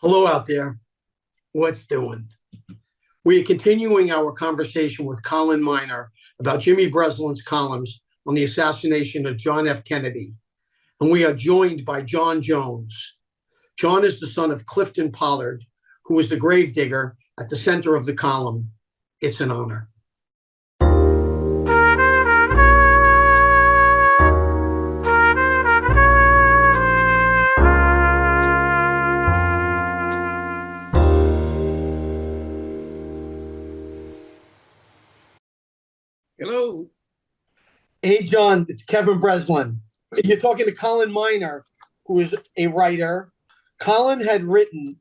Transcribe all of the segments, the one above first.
Hello out there. What's doing? We are continuing our conversation with Colin Miner about Jimmy Breslin's columns on the assassination of John F. Kennedy. And we are joined by John Jones. John is the son of Clifton Pollard, who is the gravedigger at the center of the column. It's an honor. Hello. Hey, John, it's Kevin Breslin. You're talking to Colin Miner, who is a writer. Colin had written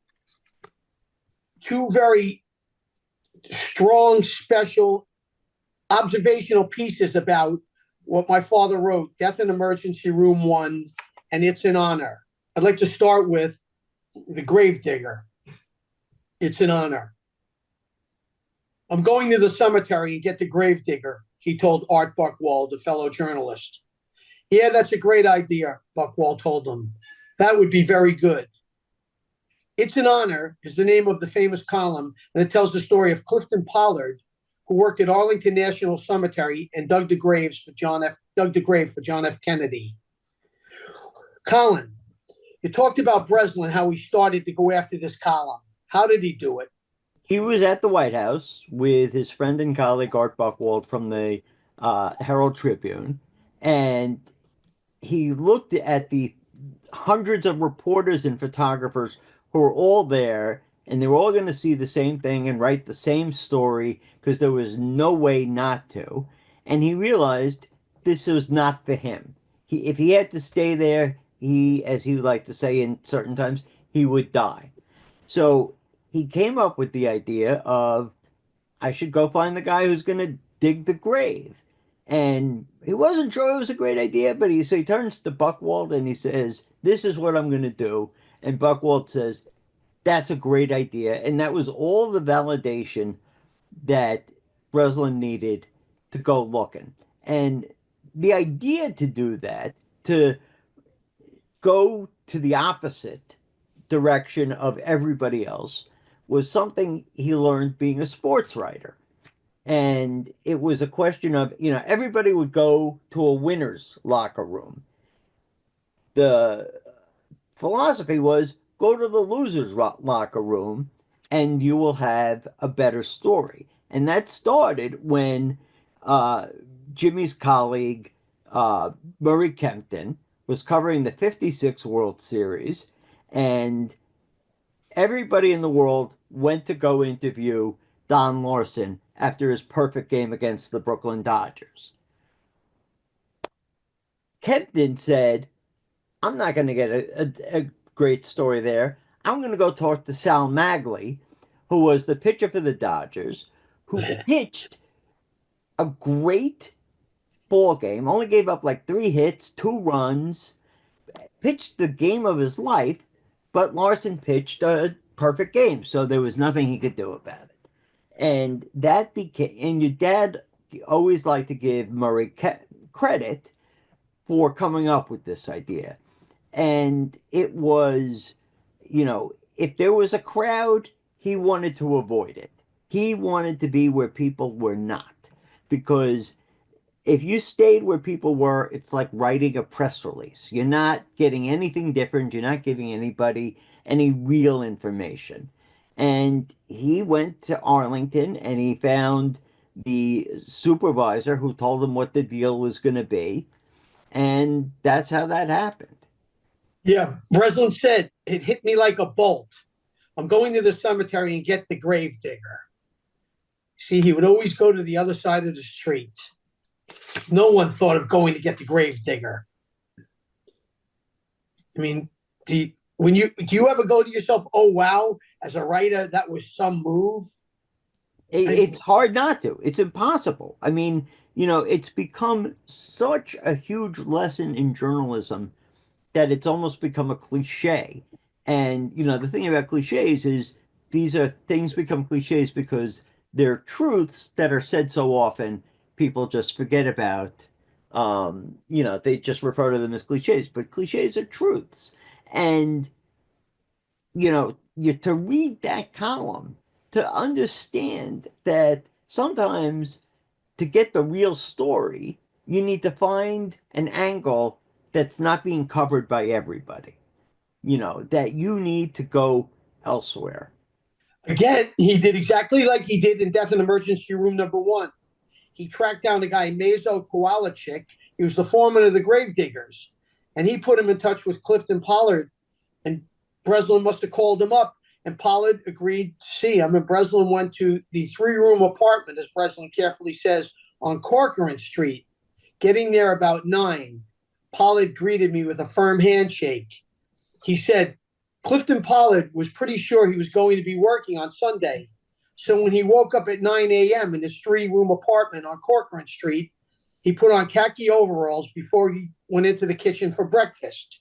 two very strong, special observational pieces about what my father wrote, Death in Emergency Room 1 and It's an Honor. I'd like to start with The Gravedigger. It's an honor. I'm going to the cemetery and get the gravedigger, he told Art Buchwald, a fellow journalist. Yeah, that's a great idea, Buchwald told him. That would be very good. It's an Honor is the name of the famous column, and it tells the story of Clifton Pollard, who worked at Arlington National Cemetery and dug the grave for John F. Kennedy. Colin, you talked about Breslin, how he started to go after this column. How did he do it? He was at the White House with his friend and colleague Art Buchwald from the Herald Tribune, and he looked at the hundreds of reporters and photographers who were all there, and they were all going to see the same thing and write the same story because there was no way not to. And he realized this was not for him. If he had to stay there, as he would like to say in certain times, he would die. So he came up with the idea of, I should go find the guy who's going to dig the grave. And he wasn't sure it was a great idea, but so he turns to Buchwald and he says, this is what I'm going to do. And Buchwald says, that's a great idea. And that was all the validation that Breslin needed to go looking. And the idea to do that, to go to the opposite direction of everybody else, was something he learned being a sports writer. And it was a question of, everybody would go to a winner's locker room. The philosophy was go to the loser's locker room and you will have a better story. And that started when Jimmy's colleague, Murray Kempton, was covering the 56 World Series, and everybody in the world went to go interview Don Larson after his perfect game against the Brooklyn Dodgers. Kempton said, I'm not going to get a great story there. I'm going to go talk to Sal Maglie, who was the pitcher for the Dodgers, who pitched a great ball game, only gave up like 3 hits, 2 runs, pitched the game of his life, but Larson pitched a perfect game, so there was nothing he could do about it. And that became, and your dad always liked to give Murray credit for coming up with this idea. And it was, if there was a crowd, he wanted to avoid it. He wanted to be where people were not. Because if you stayed where people were, it's like writing a press release. You're not getting anything different. You're not giving anybody any real information. And he went to Arlington and he found the supervisor who told him what the deal was going to be. And that's how that happened. Yeah, Breslin said, it hit me like a bolt. I'm going to the cemetery and get the gravedigger. See, he would always go to the other side of the street. No one thought of going to get the gravedigger. I mean, do you ever go to yourself, oh, wow, as a writer, that was some move? It's hard not to. It's impossible. I mean, it's become such a huge lesson in journalism that it's almost become a cliche. And, the thing about cliches is these are things become cliches because they're truths that are said so often, people just forget about. They just refer to them as cliches, but cliches are truths. And, you to read that column to understand that sometimes to get the real story, you need to find an angle that's not being covered by everybody. That you need to go elsewhere. Again, he did exactly like he did in Death in Emergency Room #1. He tracked down the guy Mazo Kowalczyk. He was the foreman of the Gravediggers, and he put him in touch with Clifton Pollard. And Breslin must have called him up, and Pollard agreed to see him. And Breslin went to the 3-room apartment, as Breslin carefully says, on Corcoran Street. Getting there about 9, Pollard greeted me with a firm handshake. He said Clifton Pollard was pretty sure he was going to be working on Sunday. So when he woke up at 9 a.m. in his 3-room apartment on Corcoran Street, he put on khaki overalls before he went into the kitchen for breakfast.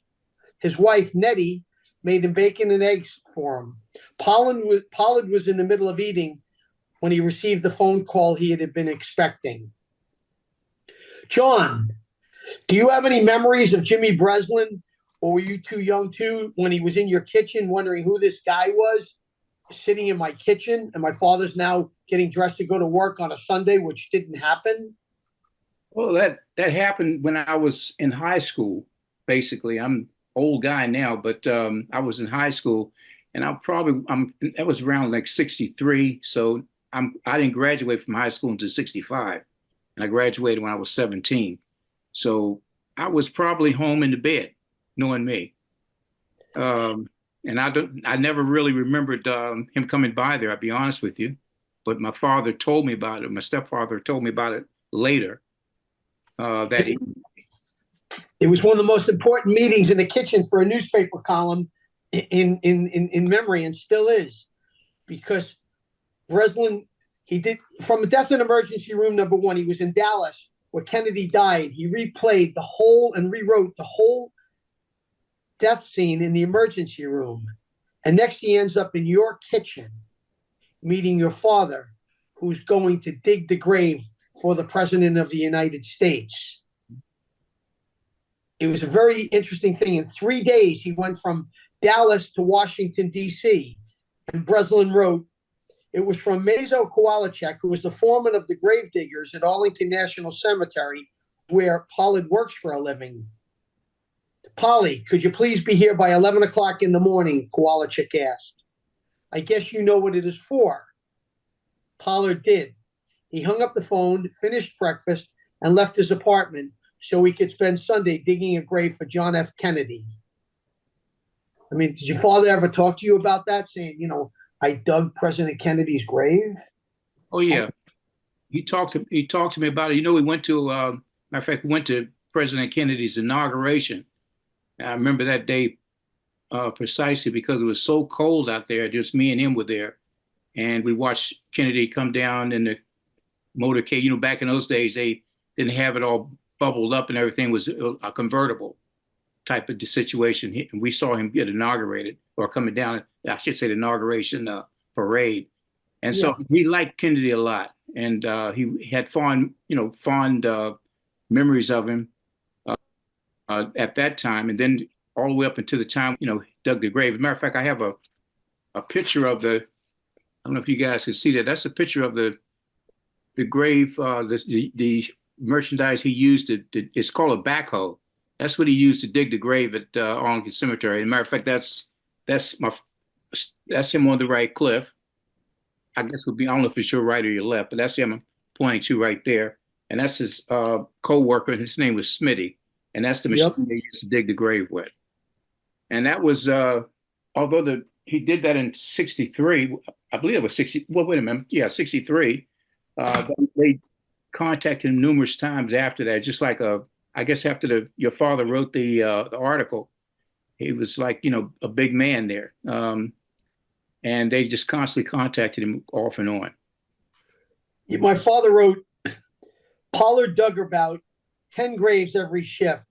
His wife, Nettie, made him bacon and eggs for him. Pollard was in the middle of eating when he received the phone call he had been expecting. John, do you have any memories of Jimmy Breslin, or were you too young too when he was in your kitchen wondering who this guy was, sitting in my kitchen, and my father's now getting dressed to go to work on a Sunday, which didn't happen? Well, that happened when I was in high school. Basically, I'm an old guy now, but I was in high school, and that was around like 63. So I didn't graduate from high school until 65, and I graduated when I was 17. So I was probably home in the bed, knowing me. And I never really remembered him coming by there. I'll be honest with you, but my father told me about it. My stepfather told me about it later. It was one of the most important meetings in the kitchen for a newspaper column in memory, and still is, because Breslin, he did from Death in Emergency Room #1. He was in Dallas where Kennedy died. He replayed the whole and rewrote the whole death scene in the emergency room. And next he ends up in your kitchen meeting your father, who's going to dig the grave for the President of the United States. It was a very interesting thing. In 3 days, he went from Dallas to Washington, D.C. And Breslin wrote, it was from Mazo Kowalczyk, who was the foreman of the Gravediggers at Arlington National Cemetery, where Pollard works for a living. Polly, could you please be here by 11 o'clock in the morning? Kowalczyk asked. I guess you know what it is for. Pollard did. He hung up the phone, finished breakfast, and left his apartment so he could spend Sunday digging a grave for John F. Kennedy. I mean, did your father ever talk to you about that, saying, I dug President Kennedy's grave? Oh yeah, he talked to me about it. We went to matter of fact, we went to President Kennedy's inauguration. I remember that day precisely because it was so cold out there. Just me and him were there, and we watched Kennedy come down in the motorcade. Back in those days, they didn't have it all bubbled up and everything. It was a convertible type of situation. And we saw him get inaugurated or coming down. I should say the inauguration parade. And so he liked Kennedy a lot, and he had fond memories of him at that time, and then all the way up until the time dug the grave. As a matter of fact, I have a picture of I don't know if you guys can see that. That's a picture of the grave, the merchandise he used it's called a backhoe. That's what he used to dig the grave at Arlington Cemetery. As a matter of fact, that's him on the right, Cliff. I guess I don't know if it's your right or your left, but that's him I'm pointing to right there. And that's his co-worker, and his name was Smitty. And that's the machine they used to dig the grave with. And that was, although he did that in 63, I believe it was 60, well, wait a minute, yeah, 63. They contacted him numerous times after that, just like I guess after your father wrote the article, he was like, a big man there. And they just constantly contacted him off and on. My father wrote, Pollard dug about 10 graves every shift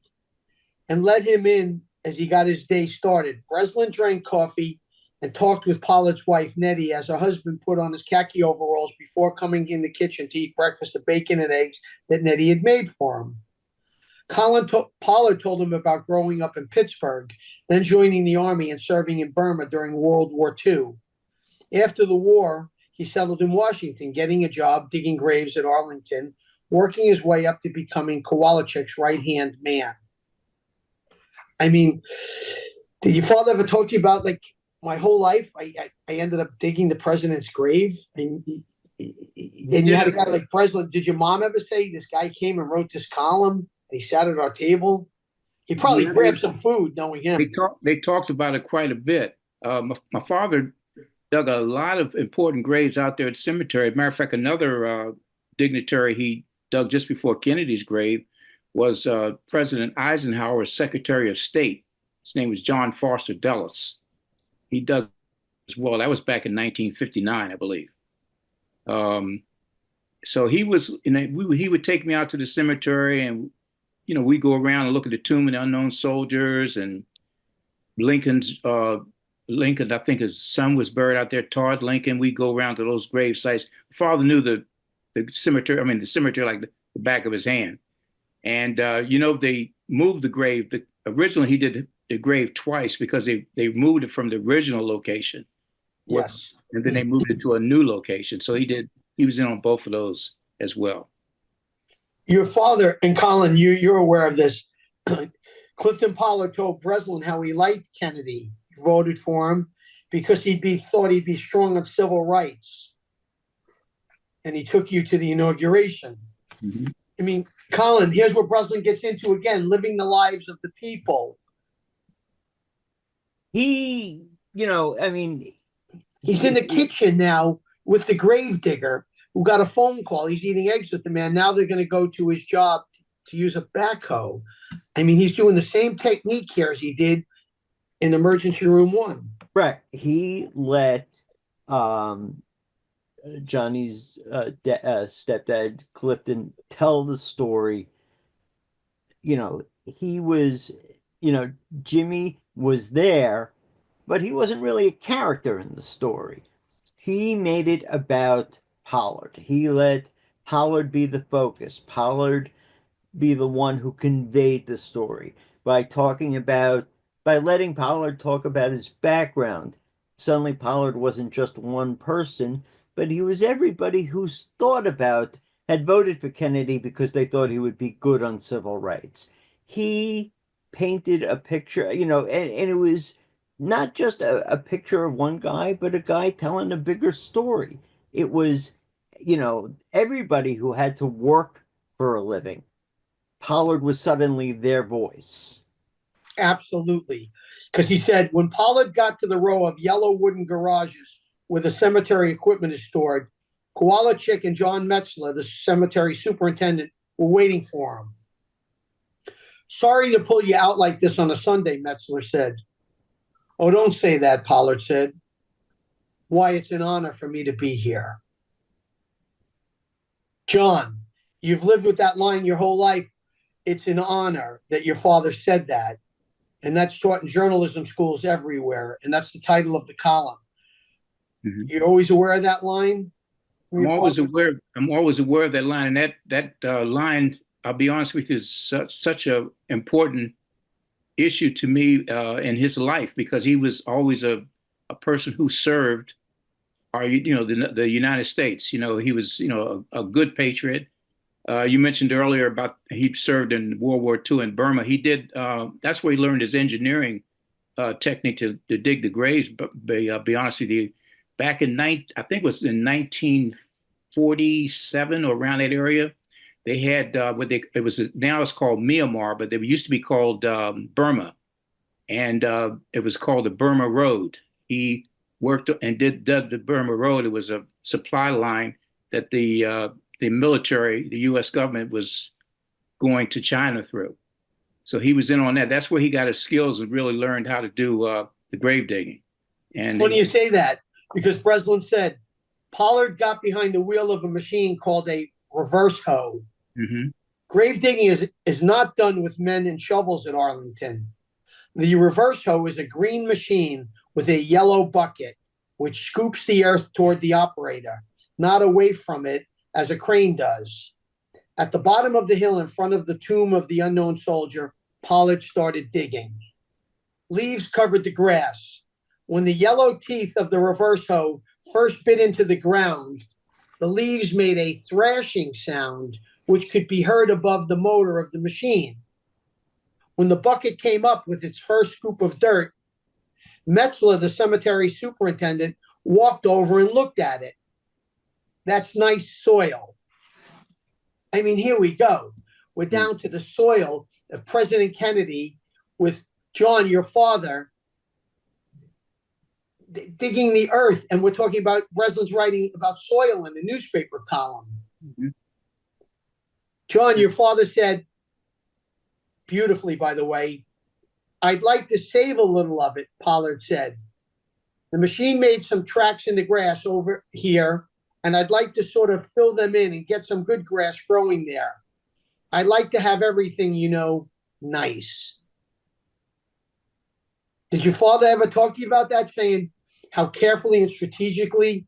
and let him in as he got his day started. Breslin drank coffee and talked with Pollard's wife, Nettie, as her husband put on his khaki overalls before coming in the kitchen to eat breakfast of bacon and eggs that Nettie had made for him. Pollard told him about growing up in Pittsburgh, then joining the army and serving in Burma during World War II. After the war, he settled in Washington, getting a job digging graves at Arlington, working his way up to becoming Kowalczyk's right-hand man. I mean, did your father ever talk to you about, like, my whole life, I ended up digging the president's grave? And you had a guy like Breslin. Did your mom ever say this guy came and wrote this column? He sat at our table. He probably grabbed some food, knowing him. They talked about it quite a bit. My father dug a lot of important graves out there at the cemetery. As a matter of fact, another dignitary he dug just before Kennedy's grave was President Eisenhower's Secretary of State. His name was John Foster Dulles. He dug as well. That was back in 1959, I believe. So he was, he would take me out to the cemetery, and we go around and look at the tomb of the unknown soldiers, and Lincoln, I think his son was buried out there, Todd Lincoln. We go around to those grave sites. Father knew the cemetery, the cemetery like the back of his hand. And, they moved the grave. Originally, he did the grave twice because they moved it from the original location. Yes. And then they moved it to a new location. So he was in on both of those as well. Your father, and Colin, you're aware of this. Clifton Pollard told Breslin how he liked Kennedy, voted for him because thought he'd be strong on civil rights. And he took you to the inauguration. Mm-hmm. Colin, here's where Breslin gets into again, living the lives of the people. He's in the kitchen now with the gravedigger who got a phone call. He's eating eggs with the man. Now they're going to go to his job to use a backhoe. He's doing the same technique here as he did in Emergency Room 1. Right. He let Johnny's stepdad, Clifton, tell the story. He was, Jimmy was there, but he wasn't really a character in the story. He made it about Pollard. He let Pollard be the focus. Pollard be the one who conveyed the story by letting Pollard talk about his background. Suddenly Pollard wasn't just one person, but he was everybody who's had voted for Kennedy because they thought he would be good on civil rights. He painted a picture, and it was not just a picture of one guy, but a guy telling a bigger story. It was, everybody who had to work for a living. Pollard was suddenly their voice. Absolutely. Because he said when Pollard got to the row of yellow wooden garages where the cemetery equipment is stored, Kowalczyk and John Metzler, the cemetery superintendent, were waiting for him. Sorry to pull you out like this on a Sunday, Metzler said. Oh, don't say that, Pollard said. Why, it's an honor for me to be here. John, you've lived with that line your whole life. It's an honor that your father said that. And that's taught in journalism schools everywhere. And that's the title of the column. Mm-hmm. You're always aware of that line? I'm always aware of that line. And that line, I'll be honest with you, is such an important issue to me in his life, because he was always a person who served the United States. He was a good patriot. You mentioned earlier about he served in World War II in Burma. He did. That's where he learned his engineering technique to dig the graves. But be honest with you, back in I think it was in 1947 or around that area, they had now it's called Myanmar, but they used to be called Burma, and it was called the Burma Road. He worked and did the Burma Road. It was a supply line that the military, the U.S. government, was going to China through. So he was in on that. That's where he got his skills and really learned how to do the grave digging. And it's funny you say that, because Breslin said Pollard got behind the wheel of a machine called a reverse hoe. Mm-hmm. Grave digging is not done with men and shovels at Arlington. The reverse hoe is a green machine with a yellow bucket, which scoops the earth toward the operator, not away from it, as a crane does. At the bottom of the hill in front of the tomb of the unknown soldier, Pollard started digging. Leaves covered the grass. When the yellow teeth of the reverse hoe first bit into the ground, the leaves made a thrashing sound which could be heard above the motor of the machine. When the bucket came up with its first scoop of dirt, Metzler, the cemetery superintendent, walked over and looked at it. That's nice soil. I mean, here we go. We're down to the soil of President Kennedy with John, your father, digging the earth. And we're talking about Breslin's writing about soil in the newspaper column. Mm-hmm. John, your father said, beautifully, by the way, I'd like to save a little of it, Pollard said. The machine made some tracks in the grass over here, and I'd like to sort of fill them in and get some good grass growing there. I'd like to have everything, nice. Did your father ever talk to you about that, saying how carefully and strategically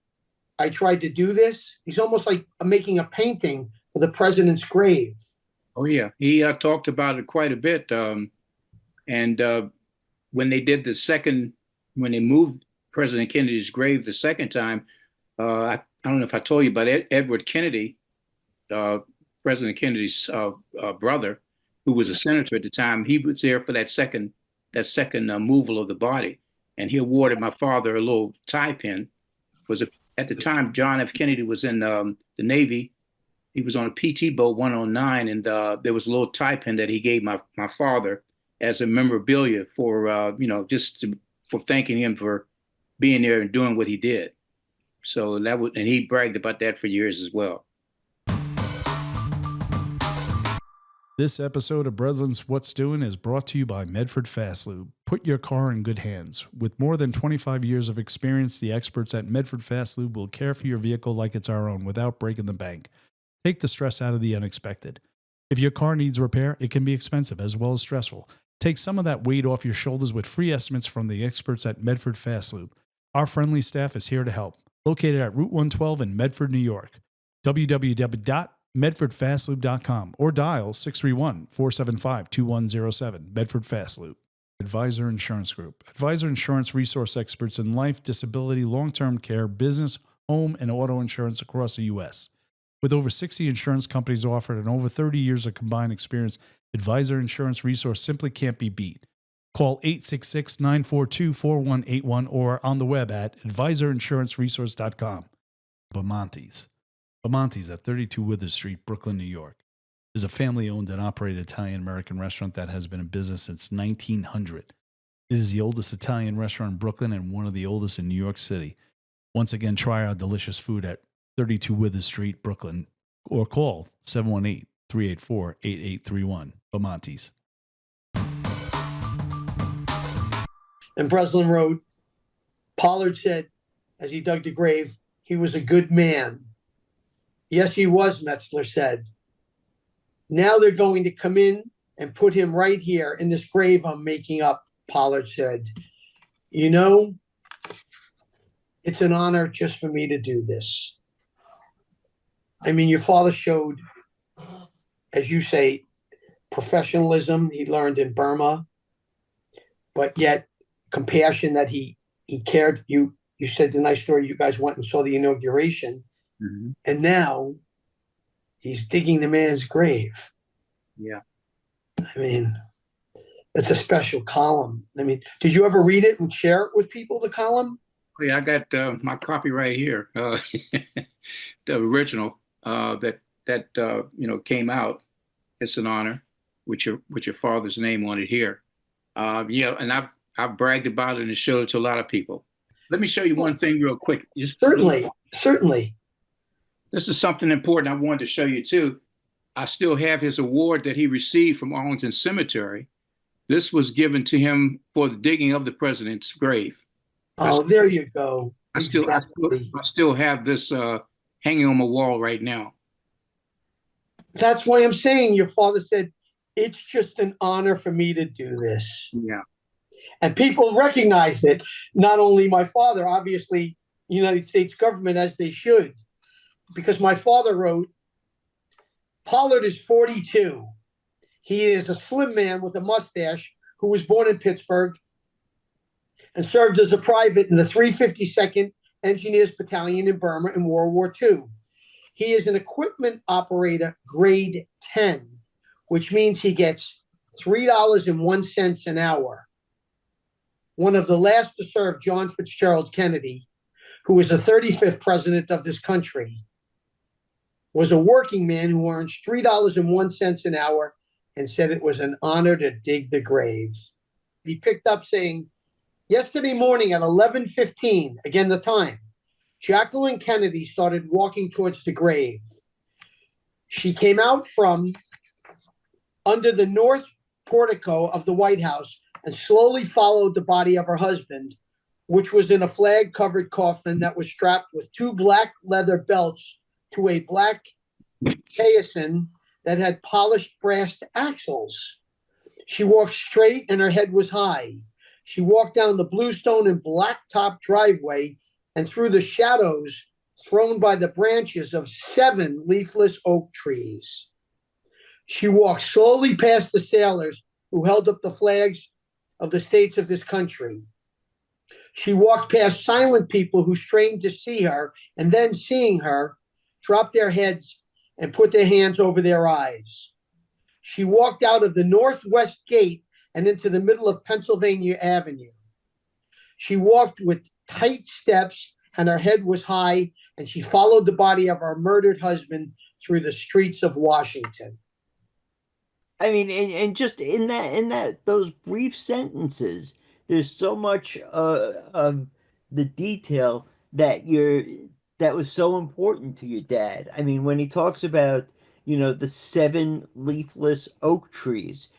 I tried to do this? He's almost like making a painting for the president's grave. Oh, yeah. He talked about it quite a bit. And when they did when they moved President Kennedy's grave the second time, I don't know if I told you, but Edward Kennedy, President Kennedy's brother, who was a senator at the time, he was there for that second removal of the body, and he awarded my father a little tie pin. At the time John F. Kennedy was in the Navy. He was on a PT boat 109, and there was a little tie pin that he gave my father as a memorabilia for for thanking him for being there and doing what he did. So and he bragged about that for years as well. This episode of Breslin's What's Doing is brought to you by Medford Fast Lube. Put your car in good hands. With more than 25 years of experience, the experts at Medford Fast Lube will care for your vehicle like it's our own without breaking the bank. Take the stress out of the unexpected. If your car needs repair, it can be expensive as well as stressful. Take some of that weight off your shoulders with free estimates from the experts at Medford Fast Lube. Our friendly staff is here to help. Located at Route 112 in Medford, New York. www.medfordfastlube.com or dial 631-475-2107. Medford Fast Lube. Advisor Insurance Group. Advisor Insurance resource experts in life, disability, long-term care, business, home, and auto insurance across the U.S. With over 60 insurance companies offered and over 30 years of combined experience, Advisor Insurance Resource simply can't be beat. Call 866-942-4181 or on the web at advisorinsuranceresource.com. Bamonte's. Bamonte's at 32 Withers Street, Brooklyn, New York, is a family-owned and operated Italian-American restaurant that has been in business since 1900. It is the oldest Italian restaurant in Brooklyn and one of the oldest in New York City. Once again, try our delicious food at 32 Withers Street, Brooklyn, or call 718-384-8831. Bamonte's. And Breslin wrote, Pollard said, as he dug the grave, he was a good man. Yes, he was, Metzler said. Now they're going to come in and put him right here in this grave I'm making up, Pollard said. It's an honor just for me to do this. I mean, your father showed, as you say, professionalism he learned in Burma, but yet compassion that he cared. You said the nice story, you guys went and saw the inauguration, Mm-hmm. and now he's digging the man's grave. Yeah. I mean, it's a special column. I mean, did you ever read it and share it with people, the column? Oh, yeah, I got my copy right here, the original that came out. It's an honor with your father's name on it here. And I've bragged about it and showed it to a lot of people. Let me show you one thing real quick. Certainly. This is something important I wanted to show you too. I still have his award that he received from Arlington Cemetery. This was given to him for the digging of the president's grave. Oh, there you go. I still have this hanging on my wall right now. That's why I'm saying your father said, it's just an honor for me to do this. Yeah. And people recognized it. Not only my father, obviously, United States government, as they should. Because my father wrote, Pollard is 42. He is a slim man with a mustache who was born in Pittsburgh and served as a private in the 352nd Engineers Battalion in Burma in World War II. He is an equipment operator grade 10, which means he gets $3.01 an hour. One of the last to serve, John Fitzgerald Kennedy, who was the 35th president of this country, was a working man who earns $3.01 an hour and said it was an honor to dig the grave. He picked up saying, yesterday morning at 11:15, again the time, Jacqueline Kennedy started walking towards the grave. She came out from under the north portico of the White House and slowly followed the body of her husband, which was in a flag-covered coffin that was strapped with two black leather belts to a black caisson that had polished brass axles. She walked straight and her head was high. She walked down the bluestone and blacktop driveway and through the shadows thrown by the branches of 7 leafless oak trees. She walked slowly past the sailors who held up the flags of the states of this country. She walked past silent people who strained to see her, and then seeing her, dropped their heads and put their hands over their eyes. She walked out of the northwest gate and into the middle of Pennsylvania Avenue. She walked with tight steps and her head was high, and she followed the body of her murdered husband through the streets of Washington. I mean, and just in that those brief sentences, there's so much of the detail that was so important to your dad. I mean, when he talks about, the 7 leafless oak trees,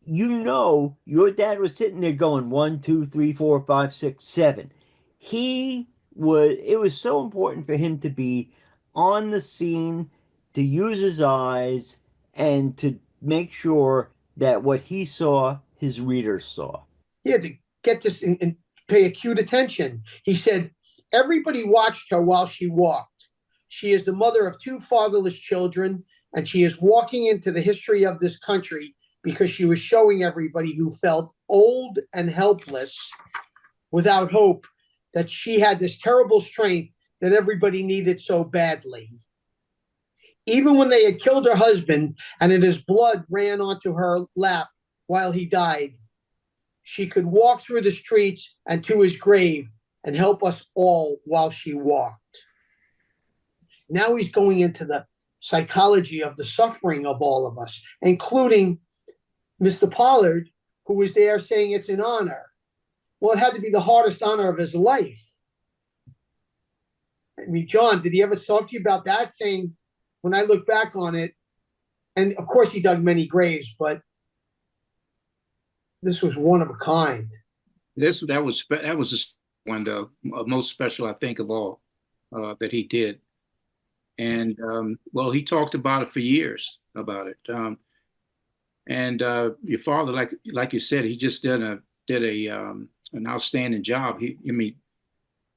your dad was sitting there going 1, 2, 3, 4, 5, 6, 7. It was so important for him to be on the scene, to use his eyes, and to make sure that what he saw, his readers saw. He had to get this and pay acute attention. He said, everybody watched her while she walked. She is the mother of 2 fatherless children, and she is walking into the history of this country because she was showing everybody who felt old and helpless without hope that she had this terrible strength that everybody needed so badly. Even when they had killed her husband and his blood ran onto her lap while he died, she could walk through the streets and to his grave and help us all while she walked. Now he's going into the psychology of the suffering of all of us, including Mr. Pollard, who was there saying it's an honor. Well, it had to be the hardest honor of his life. I mean, John, did he ever talk to you about that? Saying, when I look back on it, and of course he dug many graves, but this was one of a kind. That was one of the most special, I think, of all that he did. And well, he talked about it for years about it. And your father, like you said, he just did an outstanding job. I mean,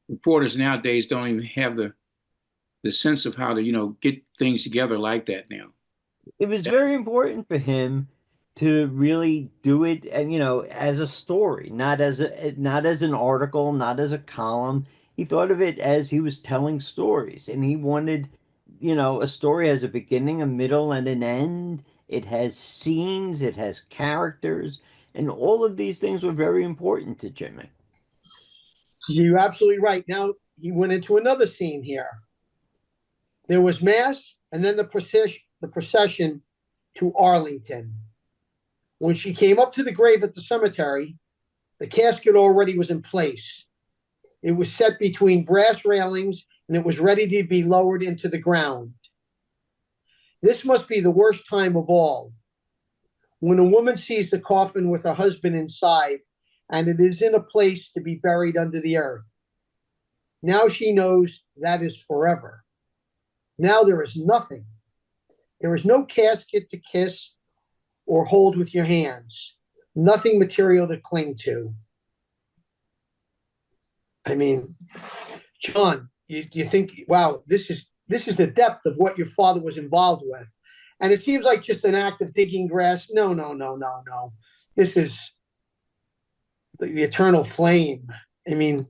reporters nowadays don't even have the sense of how to get things together like that now. It was very important for him to really do it, and as a story, not as an article, not as a column. He thought of it as he was telling stories, and he wanted, a story has a beginning, a middle, and an end. It has scenes, it has characters, and all of these things were very important to Jimmy. You're absolutely right. Now he went into another scene here. There was mass, and then the procession to Arlington. When she came up to the grave at the cemetery, the casket already was in place. It was set between brass railings, and it was ready to be lowered into the ground. This must be the worst time of all. When a woman sees the coffin with her husband inside, and it is in a place to be buried under the earth. Now she knows that is forever. Now there is nothing. There is no casket to kiss or hold with your hands. Nothing material to cling to. I mean, John, you think, wow, this is the depth of what your father was involved with. And it seems like just an act of digging grass. No, no, no, no, no. This is the eternal flame. I mean,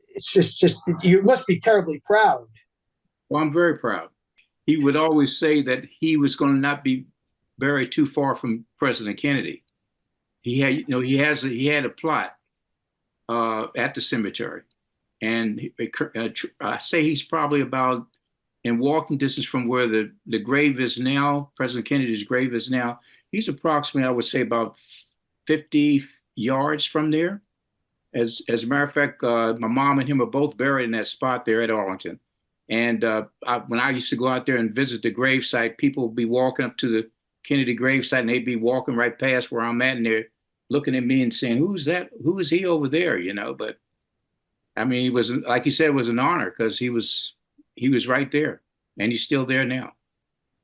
it's just you must be terribly proud. Well, I'm very proud. He would always say that he was going to not be buried too far from President Kennedy. He had, he had a plot at the cemetery, and I say he's probably about in walking distance from where the grave is now. President Kennedy's grave is now. He's approximately, I would say, about 50 yards from there. As a matter of fact, my mom and him are both buried in that spot there at Arlington. And when I used to go out there and visit the gravesite, people would be walking up to the Kennedy gravesite, and they'd be walking right past where I'm at, and they're looking at me and saying, "Who's that? Who is he over there?" But I mean, it was, like you said, it was an honor because he was right there, and he's still there now.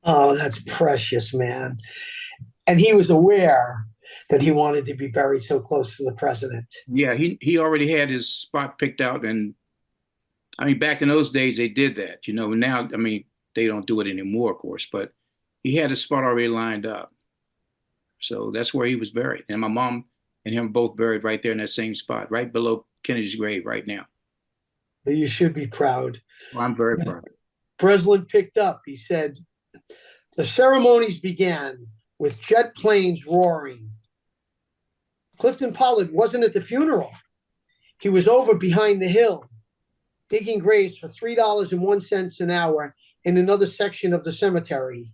Oh, that's precious, man. And he was aware that he wanted to be buried so close to the president. Yeah, he already had his spot picked out, and I mean, back in those days they did that. Now, I mean, they don't do it anymore, of course, but he had his spot already lined up. So that's where he was buried. And my mom and him both buried right there in that same spot, right below Kennedy's grave right now. You should be proud. Well, I'm very proud. Breslin picked up. He said, the ceremonies began with jet planes roaring. Clifton Pollard wasn't at the funeral. He was over behind the hill, digging graves for $3.01 an hour in another section of the cemetery.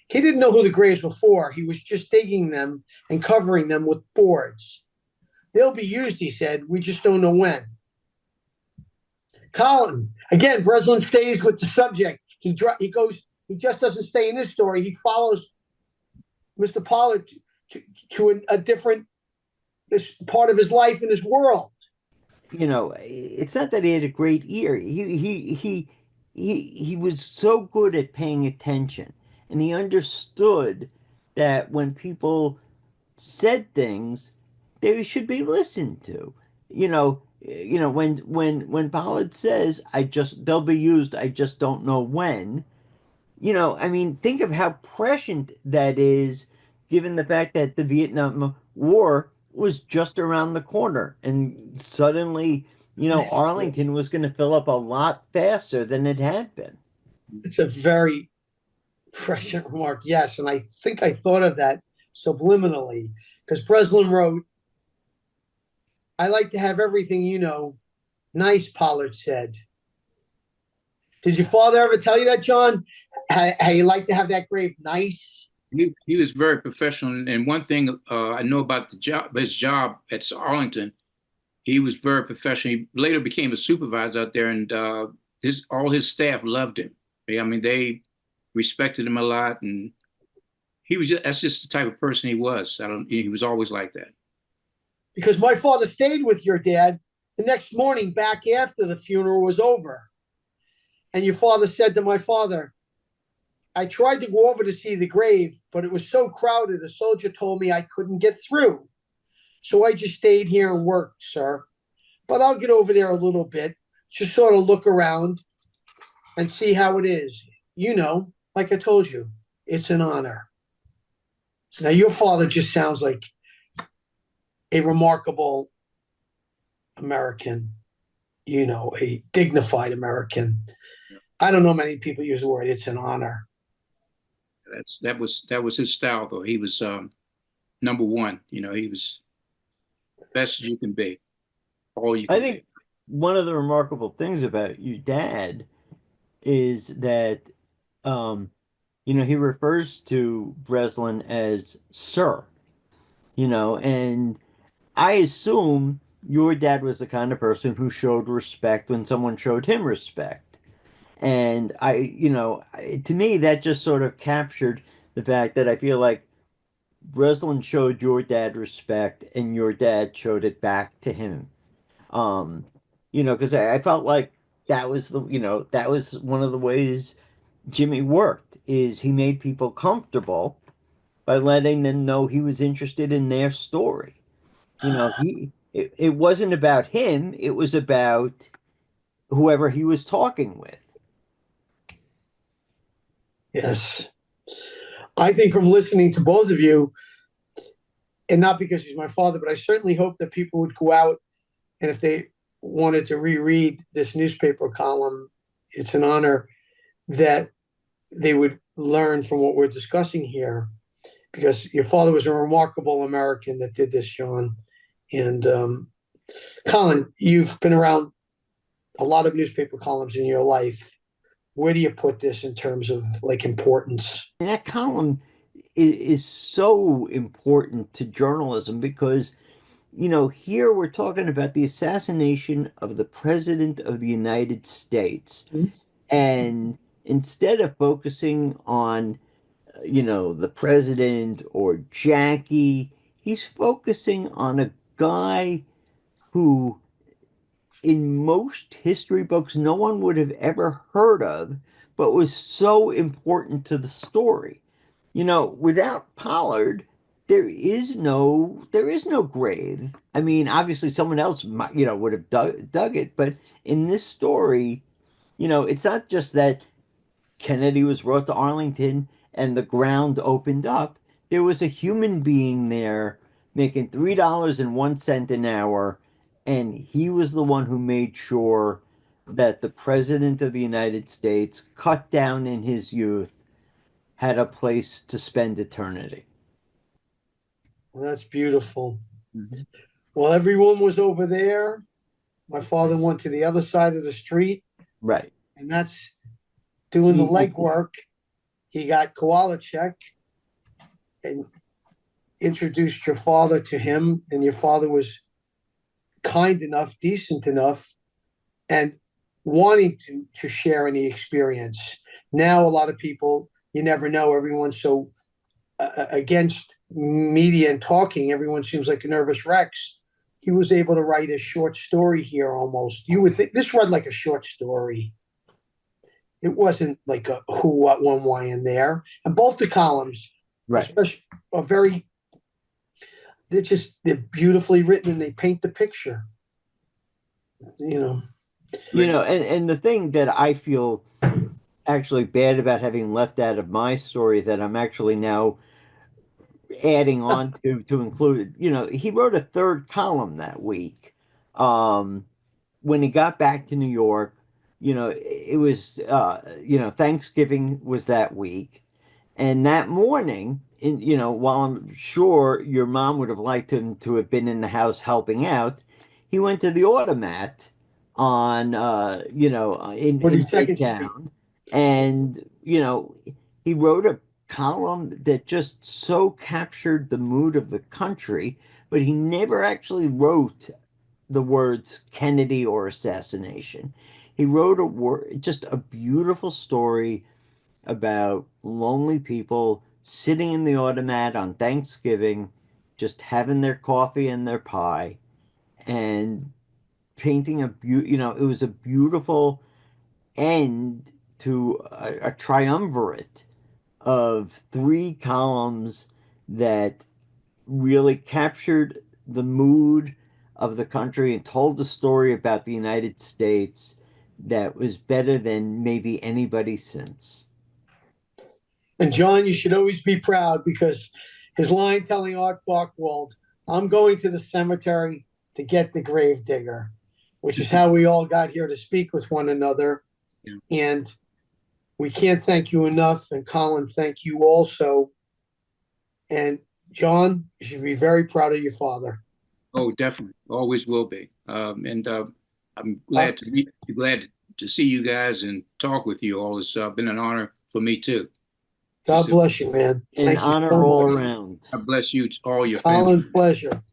He didn't know who the graves were for. He was just digging them and covering them with boards. They'll be used, he said. We just don't know when. Colin, again, Breslin stays with the subject. He just doesn't stay in this story. He follows Mr. Pollard to a different part of his life and his world. It's not that he had a great ear. He was so good at paying attention, and he understood that when people said things, they should be listened to. When Pollard says, they'll be used, I just don't know when. I mean, think of how prescient that is, given the fact that the Vietnam War was just around the corner, and suddenly, Arlington was going to fill up a lot faster than it had been. It's a very prescient remark, yes, and I think I thought of that subliminally, because Breslin wrote, I like to have everything, nice, Pollard said. Did your father ever tell you that, John? How you like to have that grave nice? He was very professional, and one thing I know about his job at Arlington, he was very professional. He later became a supervisor out there, and all his staff loved him. I mean, they respected him a lot, and that's just the type of person he was. He was always like that. Because my father stayed with your dad the next morning back after the funeral was over. And your father said to my father, I tried to go over to see the grave, but it was so crowded, a soldier told me I couldn't get through. So I just stayed here and worked, sir. But I'll get over there a little bit, just sort of look around and see how it is. Like I told you, it's an honor. Now, your father just sounds like a remarkable American, a dignified American. I don't know many people use the word, it's an honor. That was his style, though. He was number one. He was the best you can be. All you can I think be. One of the remarkable things about your dad is that he refers to Breslin as sir, and I assume your dad was the kind of person who showed respect when someone showed him respect. And to me, that just sort of captured the fact that I feel like Breslin showed your dad respect and your dad showed it back to him. Because I felt like that was that was one of the ways Jimmy worked, is he made people comfortable by letting them know he was interested in their story. It wasn't about him, it was about whoever he was talking with. Yes. I think from listening to both of you, and not because he's my father, but I certainly hope that people would go out, and if they wanted to reread this newspaper column, it's an honor that they would learn from what we're discussing here, because your father was a remarkable American that did this, John. And Colin, you've been around a lot of newspaper columns in your life. Where do you put this in terms of like importance? And that column is so important to journalism because, here we're talking about the assassination of the President of the United States. Mhm. And instead of focusing on, the president or Jackie, he's focusing on a guy who, in most history books, no one would have ever heard of, but was so important to the story. Without Pollard, there is no grave. I mean, obviously someone else might, would have dug it, but in this story, it's not just that Kennedy was brought to Arlington and the ground opened up. There was a human being there making $3.01 an hour, and he was the one who made sure that the President of the United States, cut down in his youth, had a place to spend eternity. Well, that's beautiful. Mm-hmm. Well, everyone was over there. My father went to the other side of the street, Right. and that's doing the legwork. He got Kowalczyk and introduced your father to him, and your father was kind enough, decent enough, and wanting to share any experience. Now, a lot of people, you never know. Everyone's so against media and talking. Everyone seems like a nervous wrecks. He was able to write a short story here almost. You would think this read like a short story. It wasn't like a who, what, when, why in there. And both the columns, Right. especially, are they're beautifully written and they paint the picture. And the thing that I feel actually bad about having left out of my story that I'm actually now adding on to include, he wrote a third column that week. When he got back to New York, it was, Thanksgiving was that week. And that morning, while I'm sure your mom would have liked him to have been in the house helping out, he went to the automat on, in 42nd Street. Midtown. And, he wrote a column that just so captured the mood of the country, but he never actually wrote the words Kennedy or assassination. He wrote just a beautiful story about lonely people sitting in the automat on Thanksgiving, just having their coffee and their pie, and painting it was a beautiful end to a triumvirate of three columns that really captured the mood of the country and told a story about the United States that was better than maybe anybody since. And John, you should always be proud because his line telling Art Buchwald, I'm going to the cemetery to get the grave digger, which is how we all got here to speak with one another. Yeah. And we can't thank you enough. And Colin, thank you also. And John, you should be very proud of your father. Oh, definitely. Always will be. I'm glad to see you guys and talk with you all. It's been an honor for me too. God bless you, man. An Thank you honor so all much. around. God bless you, all your Colin, family. pleasure.